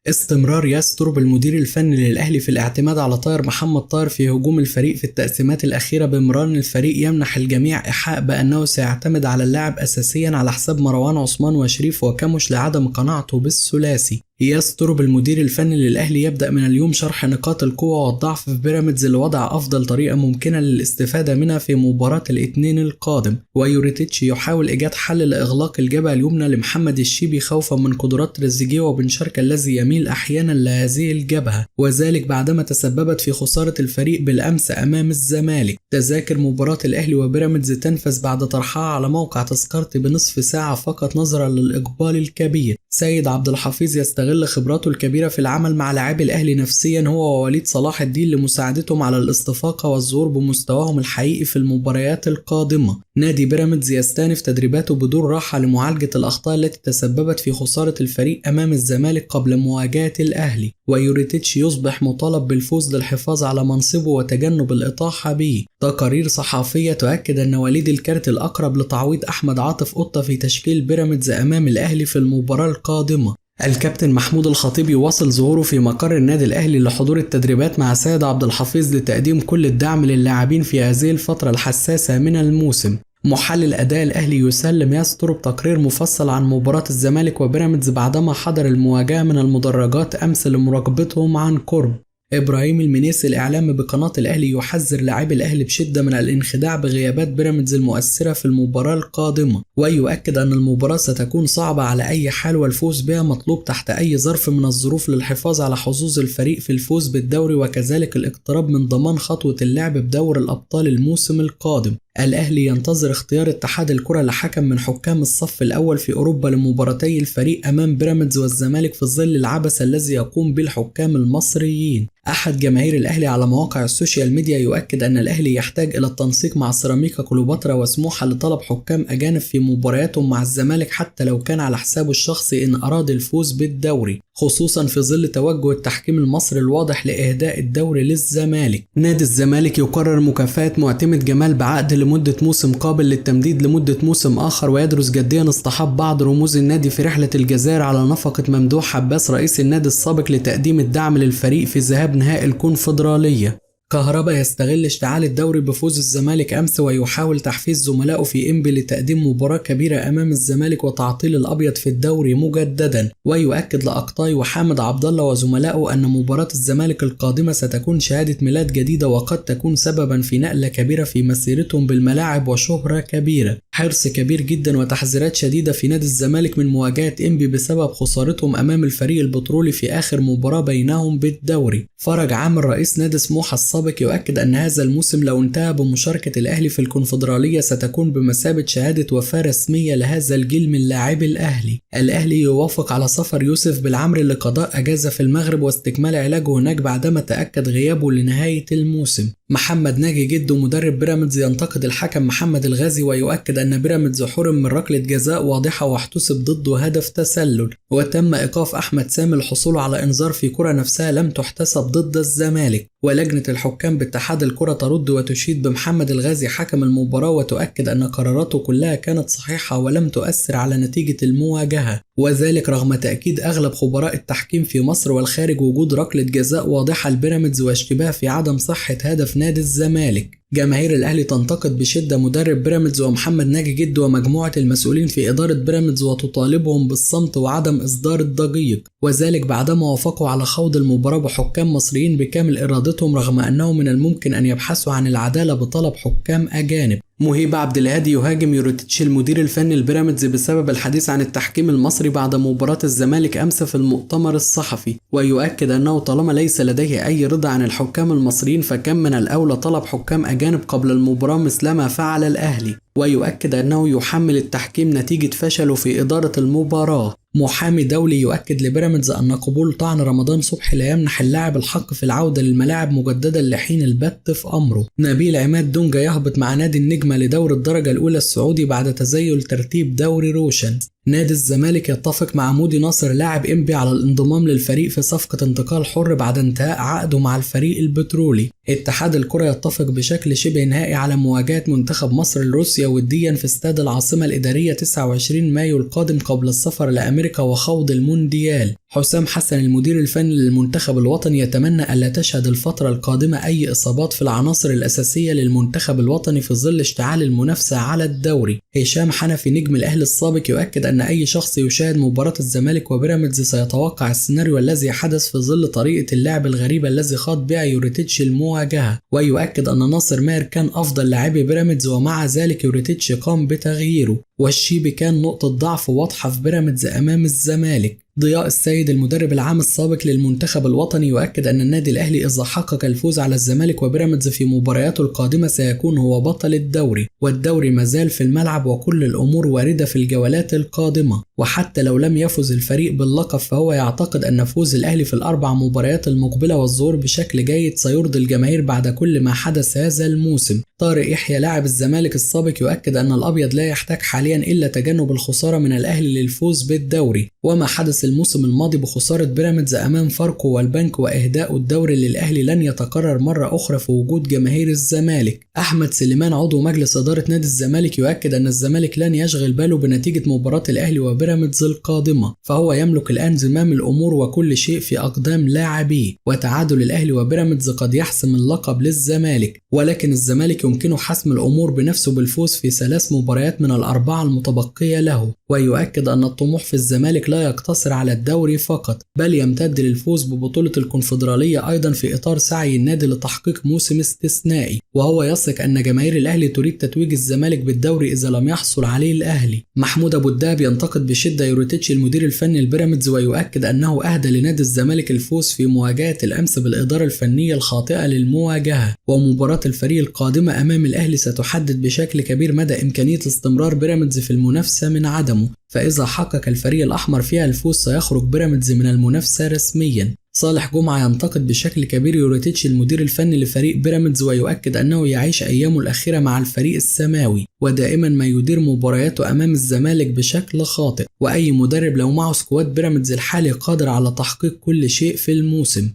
استمرار يستر المدير الفني للأهلي في الاعتماد على طاهر محمد طاهر في هجوم الفريق في التقسيمات الأخيرة بمران الفريق يمنح الجميع إيحاء بأنه سيعتمد على اللاعب أساسيا على حساب مروان عثمان وشريف وكاموش لعدم قناعته بالثلاثي. يستر المدير الفني للأهلي يبدأ من اليوم شرح نقاط القوة والضعف في بيراميدز لوضع أفضل طريقة ممكنة للاستفادة منها في مباراة الاثنين القادم، ويوريتيتش يحاول إيجاد حل لإغلاق الجبهة اليمنى لمحمد الشيبي خوفا من قدرات تريزيجيه وبن شرقي الذي يميل أحيانا لهذه الجبهة، وذلك بعدما تسببت في خسارة الفريق بالأمس أمام الزمالك. تذاكر مباراة الأهلي وبيراميدز تنفذ بعد طرحها على موقع تذكرتي بنصف ساعة فقط نظرا للإقبال الكبير. سيد عبد الحفيظ يستغل خبراته الكبيرة في العمل مع لاعبي الأهلي نفسيا هو ووليد صلاح الدين لمساعدتهم على الاستفاقة والظهور بمستواهم الحقيقي في المباريات القادمة. نادي بيراميدز يستأنف تدريباته بدون راحة لمعالجة الأخطاء التي تسببت في خسارة الفريق أمام الزمالك قبل مواجهة الأهلي، ويوريتيتش يصبح مطالب بالفوز للحفاظ على منصبه وتجنب الإطاحة به. تقارير صحفية تؤكد أن وليد الكارت الأقرب لتعويض أحمد عاطف قطة في تشكيل بيراميدز أمام الأهلي في المباراة القادمة. الكابتن محمود الخطيب يواصل ظهوره في مقر النادي الأهلي لحضور التدريبات مع سيد عبد الحفيظ لتقديم كل الدعم للاعبين في هذه الفترة الحساسة من الموسم. محلل أداء الأهلي يسلم يستر بتقرير مفصل عن مباراة الزمالك وبيراميدز بعدما حضر المواجهة من المدرجات أمس لمراقبتهم عن قرب. إبراهيم المنيسي الإعلامي بقناة الأهلي يحذر لاعبي الأهلي بشدة من الانخداع بغيابات بيراميدز المؤثرة في المباراة القادمة، ويؤكد أن المباراة ستكون صعبة على أي حال والفوز بها مطلوب تحت أي ظرف من الظروف للحفاظ على حظوظ الفريق في الفوز بالدوري وكذلك الاقتراب من ضمان خطوة اللعب بدور الأبطال الموسم القادم. الأهلي ينتظر اختيار اتحاد الكرة لحكم من حكام الصف الأول في أوروبا لمباراتي الفريق أمام بيراميدز والزمالك في ظل العبث الذي يقوم به الحكام المصريين. أحد جماهير الأهلي على مواقع السوشيال ميديا يؤكد أن الأهلي يحتاج إلى التنسيق مع سيراميكا كليوباترا وسموحة لطلب حكام أجانب في مبارياتهم مع الزمالك حتى لو كان على حسابه الشخصي إن أراد الفوز بالدوري، خصوصا في ظل توجه التحكيم المصري الواضح لإهداء الدوري للزمالك. نادي الزمالك يقرر مكافأة معتمد جمال بعقد لمدة موسم قابل للتمديد لمدة موسم آخر، ويدرس جديا اصطحاب بعض رموز النادي في رحلة الجزائر على نفقة ممدوح عباس رئيس النادي السابق لتقديم الدعم للفريق في ذهاب نهائي الكونفدرالية. كهربا يستغل اشتعال الدوري بفوز الزمالك أمس ويحاول تحفيز زملائه في إنبي لتقديم مباراة كبيرة أمام الزمالك وتعطيل الأبيض في الدوري مجددا، ويؤكد لأقطاي وحامد عبد الله وزملائه أن مباراة الزمالك القادمة ستكون شهادة ميلاد جديدة وقد تكون سببا في نقلة كبيرة في مسيرتهم بالملاعب وشهرة كبيرة. حرص كبير جدا وتحذيرات شديدة في نادي الزمالك من مواجهة إنبي بسبب خسارتهم أمام الفريق البترولي في آخر مباراة بينهم بالدوري. فرج عامر رئيس نادي سموحة السابق يؤكد أن هذا الموسم لو انتهى بمشاركة الأهلي في الكونفدرالية ستكون بمثابة شهادة وفاة رسمية لهذا الجيل من لاعبي الأهلي. الأهلي يوافق على سفر يوسف بالعمري لقضاء أجازة في المغرب واستكمال علاجه هناك بعدما تأكد غيابه لنهاية الموسم. محمد ناجي جدو مدرب بيراميدز ينتقد الحكم محمد الغازي ويؤكد أن بيراميدز حرم من ركلة جزاء واضحة واحتسب ضده هدف تسلل، وتم إيقاف أحمد سامي الحصول على إنذار في كرة نفسها لم تحتسب ضد الزمالك. ولجنة الحكام باتحاد الكرة ترد وتشيد بمحمد الغازي حكم المباراة وتؤكد أن قراراته كلها كانت صحيحة ولم تؤثر على نتيجة المواجهة، وذلك رغم تأكيد أغلب خبراء التحكيم في مصر والخارج وجود ركلة جزاء واضحة لبيراميدز واشتباه في عدم صحة هدف نادي الزمالك. جماهير الأهلي تنتقد بشدة مدرب بيراميدز ومحمد ناجي جدو ومجموعة المسؤولين في إدارة بيراميدز وتطالبهم بالصمت وعدم إصدار الضجيج، وذلك بعدما وافقوا على خوض المباراة بحكام مصريين بكامل إرادتهم رغم أنه من الممكن أن يبحثوا عن العدالة بطلب حكام أجانب. مهيب عبد الهادي يهاجم يوريتيتش المدير الفني لبيراميدز بسبب الحديث عن التحكيم المصري بعد مباراة الزمالك أمس في المؤتمر الصحفي، ويؤكد أنه طالما ليس لديه أي رضا عن الحكام المصريين فكم من الأولى طلب حكام أجانب قبل المباراة مثلما فعل الأهلي، ويؤكد أنه يحمل التحكيم نتيجة فشله في إدارة المباراة. محامي دولي يؤكد لبيراميدز أن قبول طعن رمضان صبحي لا يمنح اللاعب الحق في العودة للملاعب مجددا لحين البت في أمره. نبيل عماد دونجا يهبط مع نادي النجمة لدور الدرجة الأولى السعودي بعد تزيل ترتيب دوري روشن. نادي الزمالك يتفق مع مودي ناصر لاعب إنبي على الانضمام للفريق في صفقة انتقال حر بعد انتهاء عقده مع الفريق البترولي. اتحاد الكرة يتفق بشكل شبه نهائي على مواجهة منتخب مصر لروسيا وديا في استاد العاصمة الإدارية 29 مايو القادم قبل السفر لأمريكا وخوض المونديال. حسام حسن المدير الفني للمنتخب الوطني يتمنى ألا تشهد الفترة القادمة أي إصابات في العناصر الأساسية للمنتخب الوطني في ظل اشتعال المنافسة على الدوري. هشام حنفي نجم الأهلي السابق يؤكد أن أي شخص يشاهد مباراة الزمالك وبيراميدز سيتوقع السيناريو الذي حدث في ظل طريقة اللعب الغريبة الذي خاض بها يوريتيتش المواجهة، ويؤكد أن ناصر ماهر كان أفضل لاعبي بيراميدز ومع ذلك يوريتيتش قام بتغييره، والشيبي كان نقطة ضعف واضحة في بيراميدز أمام الزمالك. ضياء السيد المدرب العام السابق للمنتخب الوطني يؤكد أن النادي الأهلي إذا حقق الفوز على الزمالك وبيراميدز في مبارياته القادمة سيكون هو بطل الدوري، والدوري مازال في الملعب وكل الأمور واردة في الجولات القادمة. وحتى لو لم يفز الفريق باللقب فهو يعتقد أن فوز الأهلي في الأربع مباريات المقبلة والظهور بشكل جيد سيرضي الجماهير بعد كل ما حدث هذا الموسم. طارق يحيى لاعب الزمالك السابق يؤكد أن الأبيض لا يحتاج حاليا إلا تجنب الخسارة من الأهلي للفوز بالدوري، وما حدث الموسم الماضي بخسارة بيراميدز أمام فاركو والبنك وإهداء الدوري للأهلي لن يتكرر مرة أخرى في وجود جماهير الزمالك. أحمد سليمان عضو مجلس إدارة نادي الزمالك يؤكد أن الزمالك لن يشغل باله بنتيجة مباراة الأهلي وبيراميدز القادمة، فهو يملك الآن زمام الأمور وكل شيء في أقدام لاعبيه، وتعادل الأهلي وبيراميدز قد يحسم اللقب للزمالك، ولكن الزمالك يمكنه حسم الأمور بنفسه بالفوز في 3 مباريات من الأربعة المتبقية له. ويؤكد أن الطموح في الزمالك لا يقتصر على الدوري فقط بل يمتد للفوز ببطولة الكونفدرالية أيضا في إطار سعي النادي لتحقيق موسم استثنائي، وهو يثق أن جماهير الأهلي تريد تتويج الزمالك بالدوري إذا لم يحصل عليه الأهلي. محمود أبو الدهب ينتقد بشدة يوريتيتش المدير الفني لبيراميدز ويؤكد أنه أهدى لنادي الزمالك الفوز في مواجهة الأمس بالإدارة الفنية الخاطئة للمواجهة، ومباراة الفريق القادمة أمام الأهلي ستحدد بشكل كبير مدى إمكانية استمرار بيراميدز في المنافسة من عدمه، فإذا حقق الفريق الأحمر فيها الفوز سيخرج بيراميدز من المنافسة رسميا. صالح جمعة ينتقد بشكل كبير يوريتيتش المدير الفني لفريق بيراميدز ويؤكد أنه يعيش أيامه الأخيرة مع الفريق السماوي ودائما ما يدير مبارياته أمام الزمالك بشكل خاطئ، وأي مدرب لو معه سكواد بيراميدز الحالي قادر على تحقيق كل شيء في الموسم.